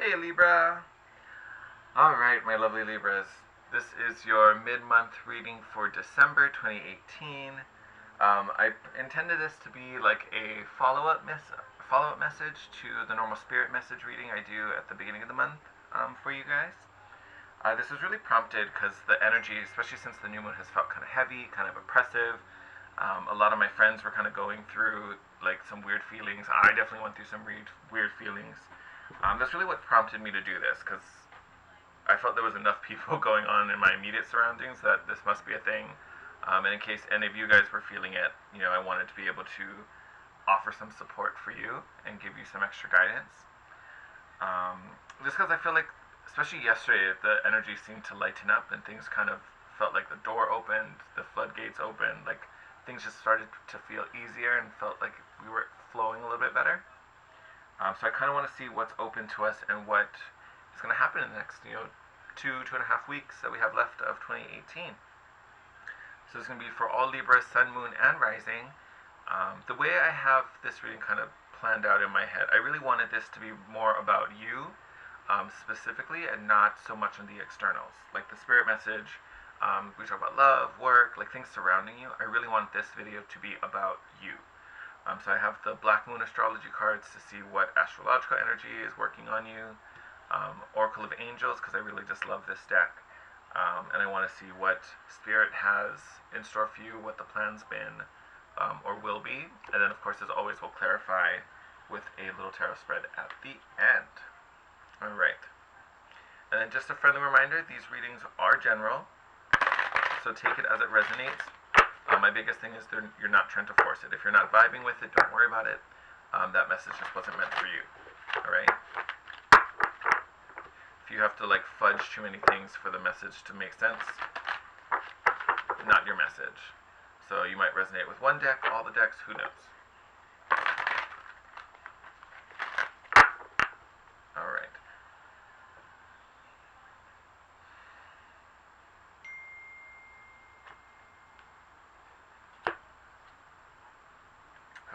Hey Libra! Alright, my lovely Libras. This is your mid-month reading for December 2018. I intended this to be like a follow-up message to the normal spirit message reading I do at the beginning of the month for you guys. This was really prompted because the energy, especially since the new moon, has felt kind of heavy, kind of oppressive. A lot of my friends were kind of going through like some weird feelings. I definitely went through some weird feelings. That's really what prompted me to do this, because I felt there was enough people going on in my immediate surroundings that this must be a thing. And in case any of you guys were feeling it, I wanted to be able to offer some support for you and give you some extra guidance. Just because I feel like, especially yesterday, the energy seemed to lighten up and things kind of felt like the door opened, the floodgates opened, like things just started to feel easier and felt like we were flowing a little bit better. So I kind of want to see what's open to us and what is going to happen in the next, 2.5 weeks that we have left of 2018. So it's going to be for all Libra, Sun, Moon, and Rising. The way I have this reading kind of planned out in my head, I really wanted this to be more about you specifically and not so much on the externals. Like the spirit message, we talk about love, work, like things surrounding you. I really want this video to be about you. So I have the Black Moon astrology cards to see what astrological energy is working on you. Oracle of Angels, because I really just love this deck. And I want to see what Spirit has in store for you, what the plan's been or will be. And then, of course, as always, we'll clarify with a little tarot spread at the end. Alright. And then just a friendly reminder, these readings are general, so take it as it resonates. My biggest thing is you're not trying to force it. If you're not vibing with it, don't worry about it. That message just wasn't meant for you. Alright? If you have to fudge too many things for the message to make sense, not your message. So you might resonate with one deck, all the decks, who knows? Alright.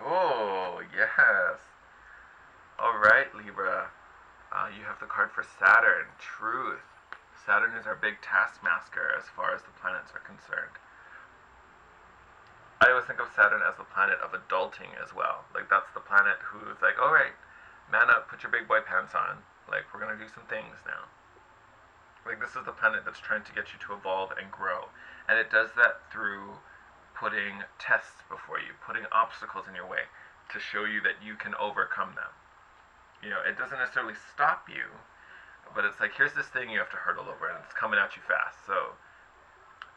Oh, yes. Alright, Libra. You have the card for Saturn, Truth. Saturn is our big taskmaster as far as the planets are concerned. I always think of Saturn as the planet of adulting as well. That's the planet who's like, alright, man up, put your big boy pants on. We're gonna do some things now. This is the planet that's trying to get you to evolve and grow. And it does that through putting tests before you, putting obstacles in your way to show you that you can overcome them. It doesn't necessarily stop you, but it's like, here's this thing you have to hurdle over, and it's coming at you fast. So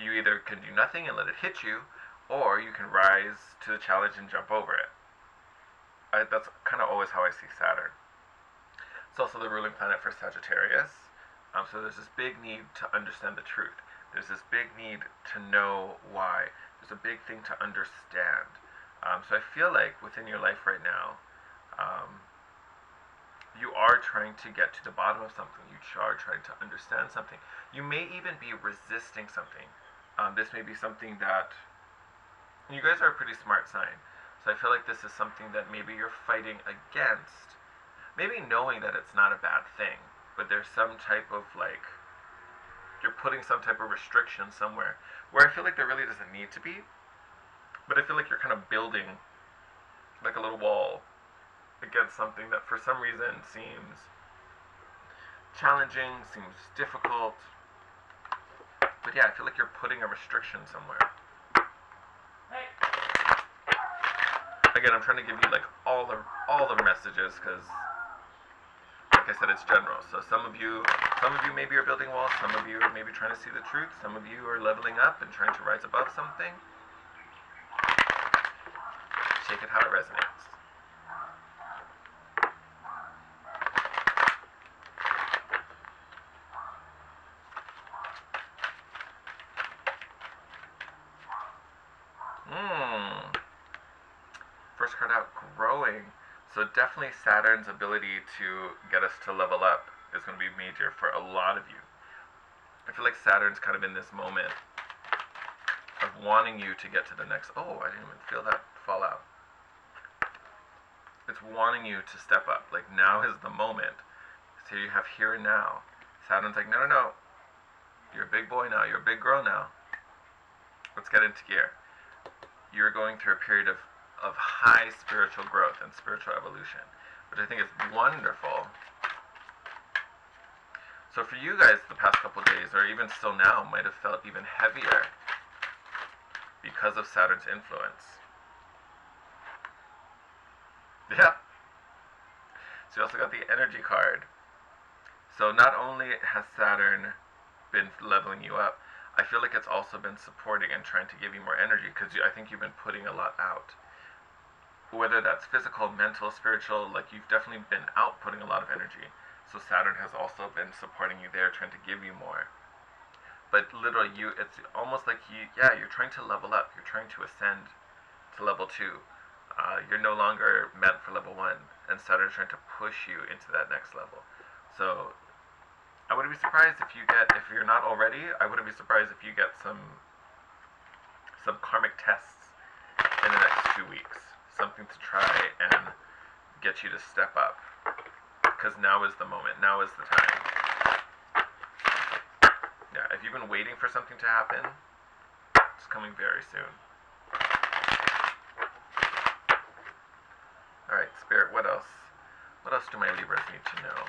you either can do nothing and let it hit you, or you can rise to the challenge and jump over it. That's kind of always how I see Saturn. It's also the ruling planet for Sagittarius. So there's this big need to understand the truth. There's this big need to know why. There's a big thing to understand. So I feel like within your life right now, you are trying to get to the bottom of something. You are trying to understand something. You may even be resisting something. This may be something that, you guys are a pretty smart sign, so I feel like this is something that maybe you're fighting against. Maybe knowing that it's not a bad thing, but there's some type of you're putting some type of restriction somewhere where I feel like there really doesn't need to be, but I feel like you're kind of building like a little wall against something that for some reason seems challenging, seems difficult. But yeah, I feel like you're putting a restriction somewhere. Again, I'm trying to give you all the messages because, like I said, it's general. So some of you maybe are building walls. Some of you are maybe trying to see the truth. Some of you are leveling up and trying to rise above something. Take it how it resonates. First card out, growing. So definitely Saturn's ability to get us to level up is going to be major for a lot of you. I feel like Saturn's kind of in this moment of wanting you to get to the next, oh, I didn't even feel that fall out. It's wanting you to step up. Now is the moment So you have here and now. Saturn's like, no, no, no. You're a big boy now. You're a big girl now. Let's get into gear. You're going through a period of high spiritual growth and spiritual evolution, which I think is wonderful. So for you guys, the past couple days, or even still now, might have felt even heavier because of Saturn's influence. Yeah. So you also got the energy card. So not only has Saturn been leveling you up, I feel like it's also been supporting and trying to give you more energy, because I think you've been putting a lot out. Whether that's physical, mental, spiritual, like you've definitely been outputting a lot of energy. So Saturn has also been supporting you there, trying to give you more. But literally, it's almost like you're trying to level up. You're trying to ascend to level 2. You're no longer meant for level 1, and Saturn's trying to push you into that next level. So I wouldn't be surprised if you're not already, I wouldn't be surprised if you get some karmic tests in the next 2 weeks. Something to try and get you to step up. Because now is the moment. Now is the time. Yeah, if you've been waiting for something to happen, it's coming very soon. Alright, Spirit, what else? What else do my Libras need to know?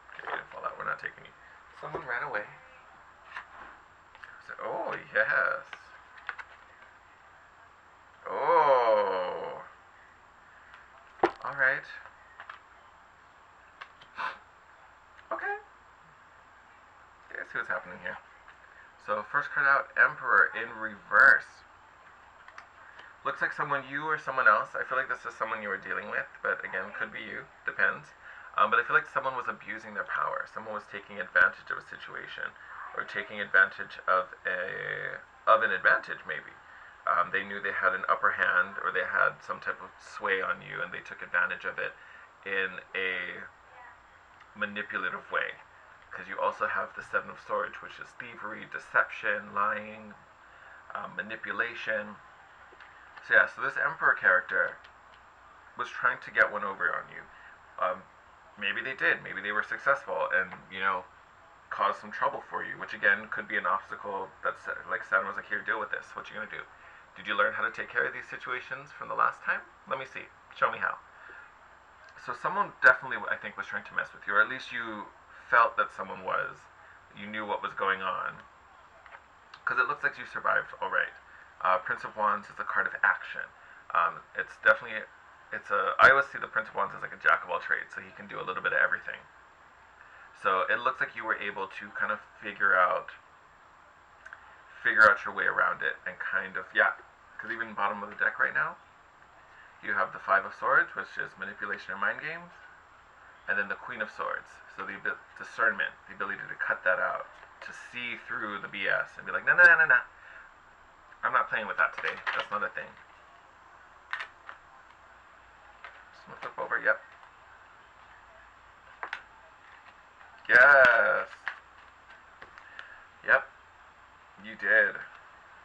Okay, you didn't fall out. We're not taking you. Someone ran away. So, oh, yes. Oh. Alright. Okay. Okay, let's see what's happening here. So, first card out, Emperor in reverse. Looks like you or someone else. I feel like this is someone you were dealing with, but again, could be you. Depends. But I feel like someone was abusing their power. Someone was taking advantage of a situation, or taking advantage of an advantage, maybe. They knew they had an upper hand, or they had some type of sway on you, and they took advantage of it in a manipulative way. Because you also have the Seven of Swords, which is thievery, deception, lying, manipulation. So yeah, so this Emperor character was trying to get one over on you. Maybe they did. Maybe they were successful and, caused some trouble for you, which again could be an obstacle that's like Saturn was like, here, deal with this. What you gonna do? Did you learn how to take care of these situations from the last time? Let me see. Show me how. So someone definitely, I think, was trying to mess with you, or at least you felt that someone was. You knew what was going on. Because it looks like you survived all right. Prince of Wands is a card of action. It's definitely, I always see the Prince of Wands as like a jack of all trades, so he can do a little bit of everything. So it looks like you were able to kind of figure out your way around it, and kind of, yeah, because even bottom of the deck right now, you have the Five of Swords, which is manipulation and mind games, and then the Queen of Swords, so the discernment, the ability to cut that out, to see through the BS and be like, no, no, no, no, no, I'm not playing with that today. That's not a thing. Just gonna flip over. Yep. Yes. Yep. You did.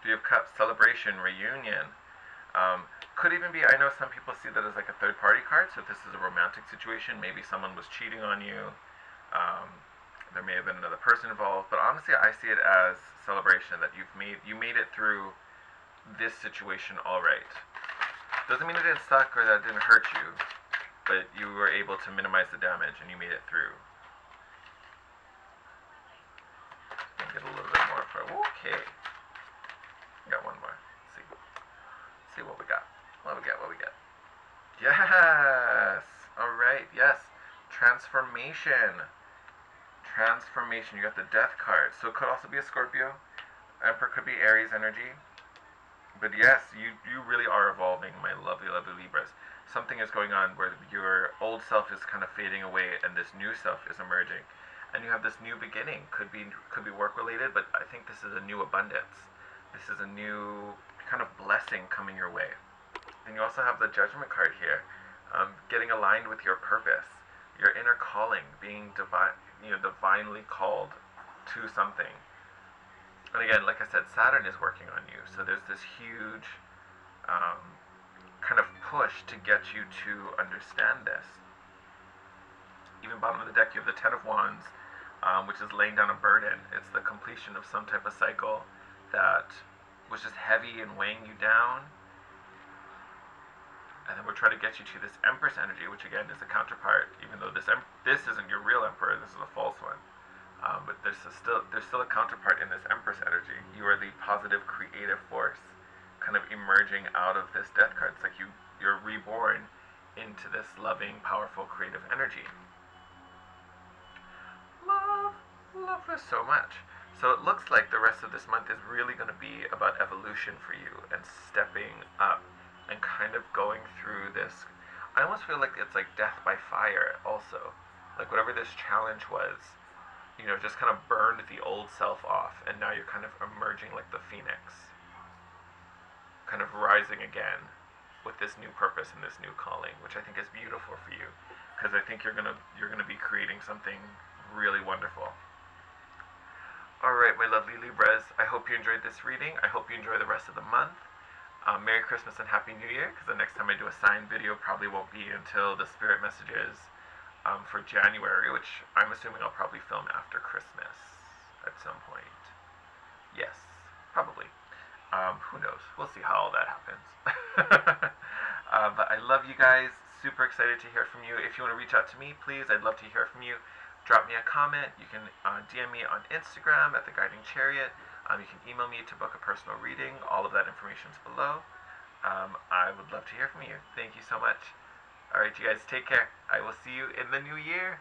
Three of Cups, celebration, reunion. Could even be, I know some people see that as like a third party card, so if this is a romantic situation, maybe someone was cheating on you. There may have been another person involved, but honestly I see it as celebration, that you made it through this situation all right. Doesn't mean it didn't suck or that it didn't hurt you, but you were able to minimize the damage and you made it through. Get a little bit more for, okay. Got one more. Let's see what we got. What we get. Yes. All right. Yes. Transformation. You got the Death card. So it could also be a Scorpio. Emperor could be Aries energy. But yes, you really are evolving, my lovely, lovely Libras. Something is going on where your old self is kind of fading away and this new self is emerging. And you have this new beginning. Could be work related, but I think this is a new abundance. This is a new kind of blessing coming your way. And you also have the Judgment card here. Getting aligned with your purpose, your inner calling, being divinely called to something. And again, like I said, Saturn is working on you, so there's this huge um, kind of push to get you to understand this. Even bottom of the deck, you have the Ten of Wands, which is laying down a burden. It's the completion of some type of cycle that was just heavy and weighing you down. And then we're trying to get you to this Empress energy, which again is a counterpart. Even though this isn't your real Emperor, this is a false one. But there's still a counterpart in this Empress energy. You are the positive, creative force, kind of emerging out of this Death card. It's like you're reborn into this loving, powerful, creative energy. Love this so much. So it looks like the rest of this month is really going to be about evolution for you and stepping up and kind of going through this. I almost feel like it's like death by fire also. Like whatever this challenge was, just kind of burned the old self off, and now you're kind of emerging like the phoenix, kind of rising again with this new purpose and this new calling, which I think is beautiful for you, because I think you're gonna be creating something really wonderful. Alright, my lovely Libras, I hope you enjoyed this reading. I hope you enjoy the rest of the month. Merry Christmas and Happy New Year, because the next time I do a sign video probably won't be until the spirit messages for January, which I'm assuming I'll probably film after Christmas at some point. Yes, probably. Who knows? We'll see how all that happens. But I love you guys. Super excited to hear from you. If you want to reach out to me, please, I'd love to hear from you. Drop me a comment. You can DM me on Instagram at The Guiding Chariot. You can email me to book a personal reading. All of that information is below. I would love to hear from you. Thank you so much. Alright, you guys, take care. I will see you in the new year.